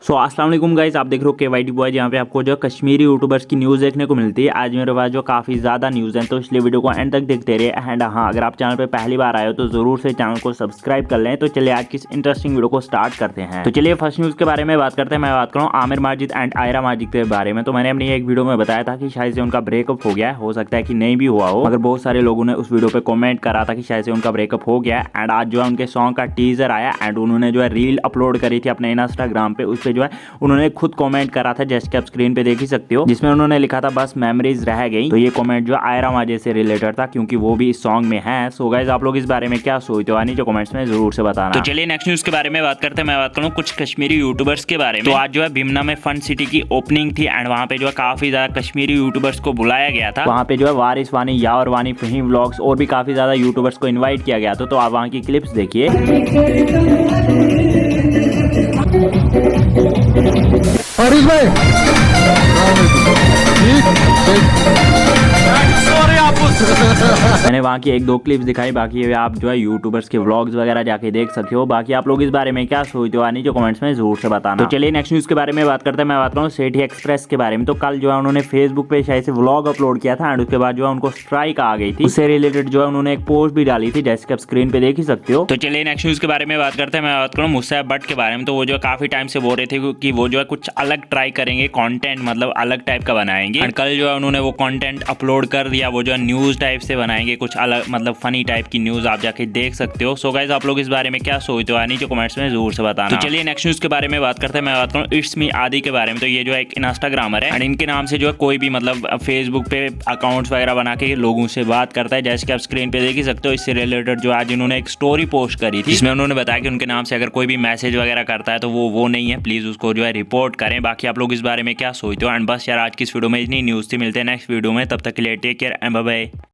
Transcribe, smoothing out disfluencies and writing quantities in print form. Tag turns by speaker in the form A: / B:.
A: सो अस्सलाम वालेकुम गाइस, आप देख रहे हो KYT बॉयज। यहाँ पे आपको जो कश्मीरी यूट्यूबर्स की न्यूज़ देखने को मिलती है। आज मेरे पास जो काफ़ी ज़्यादा न्यूज़ है, तो इसलिए वीडियो को एंड तक देखते रहिए। एंड हाँ, अगर आप चैनल पे पहली बार आए हो तो ज़रूर से चैनल को सब्सक्राइब कर लें। तो चलिए आज किस इंटरेस्टिंग वीडियो को स्टार्ट करते हैं। तो चलिए फर्स्ट न्यूज़ के बारे में बात करते हैं। मैं बात करूँ आमिर माजिद एंड आयरा माजिद के बारे में। तो मैंने अपनी एक वीडियो में बताया था कि शायद से उनका ब्रेकअप हो गया है। हो सकता है कि नहीं भी हुआ हो, मगर बहुत सारे लोगों ने उस वीडियो पे कमेंट करा था कि शायद से उनका ब्रेकअप हो गया। एंड आज जो है उनके सॉन्ग का टीजर आया एंड उन्होंने जो है रील अपलोड करी थी अपने इंस्टाग्राम पे। उस पर जो है उन्होंने खुद कमेंट करा था, जैसे कि आप स्क्रीन पे देख ही सकते हो, जिसमें उन्होंने लिखा था बस मेमोरीज रह गई। तो ये कमेंट जो आयरा माजिद से रिलेटेड था, क्योंकि वो भी इस सॉन्ग में है। सो गाइस, आप लोग इस बारे में क्या सोचते हो, नीचे कमेंट्स में जरूर से बताना। तो चलिए नेक्स्ट न्यूज के बारे में बात करते हैं। मैं बात करूँ कुछ कश्मीरी यूट्यूबर्स के बारे में। तो आज जो है भीमना में फन सिटी की ओपनिंग थी एंड वहाँ पे जो है काफी ज्यादा कश्मीरी यूट्यूबर्स को बुलाया गया था। वहाँ पे जो है वारिस वानी, यावर वानी, फहीम व्लॉग्स और भी काफी ज्यादा यूट्यूबर्स को इन्वाइट किया गया था। तो आप वहाँ की क्लिप्स देखिए।
B: हारिस भाई
A: मैंने वहाँ की एक दो क्लिप्स दिखाई, बाकी आप जो है यूट्यूबर्स के व्लॉग्स वगैरह जाके देख सकते हो। बाकी आप लोग इस बारे में क्या सोचते हो, नीचे कमेंट्स में जरूर से बताना। तो चलिए नेक्स्ट न्यूज़ के बारे में बात करते हैं। मैं बात करूँ सेठी एक्सप्रेस के बारे में। तो कल जो है उन्होंने फेसबुक पे शायद से व्लॉग अपलोड किया था एंड उसके बाद जो है उनको स्ट्राइक आ गई थी। उससे रिलेटेड जो है उन्होंने एक पोस्ट भी डाली थी, जैसे कि आप स्क्रीन पे देख ही सकते हो। तो चलिए नेक्स्ट न्यूज़ के बारे में बात करते हैं। मैं बात करूँ मुसैब भट्ट के बारे में। तो वो जो काफी टाइम से बोल रहे थे कि वो जो है कुछ अलग ट्राई करेंगे, कंटेंट मतलब अलग टाइप का बनाएंगे। एंड कल जो है उन्होंने वो कंटेंट अपलोड कर दिया। वो जो है न्यूज़ टाइप से बनाएंगे, कुछ अलग मतलब फनी टाइप की न्यूज़, आप जाके देख सकते हो। सो गाइस, आप लोग इस बारे में क्या सोचते हो, नीचे कमेंट्स में जरूर से बताना। तो चलिए नेक्स्ट न्यूज़ के बारे में बात करते हैं। मैं बात करूँ इट्स मी आदि के बारे में। तो ये जो है एक इंस्टाग्रामर है एंड इनके नाम से जो है कोई भी मतलब फेसबुक पे अकाउंट्स वगैरह बना के लोगों से बात करता है, जैसे कि आप स्क्रीन पे देख ही सकते हो। इससे रिलेटेड जो आज इन्होंने एक स्टोरी पोस्ट करी थी, जिसमें उन्होंने बताया कि उनके नाम से अगर कोई भी मैसेज वगैरह करता है तो वो नहीं है, प्लीज उसको जो है रिपोर्ट करें। बाकी आप लोग इस बारे में क्या सोचते हो। एंड बस यार आज की इस वीडियो में इतनी न्यूज़ थी। मिलते हैं नेक्स्ट वीडियो में, तब तक के लिए take care and bye bye.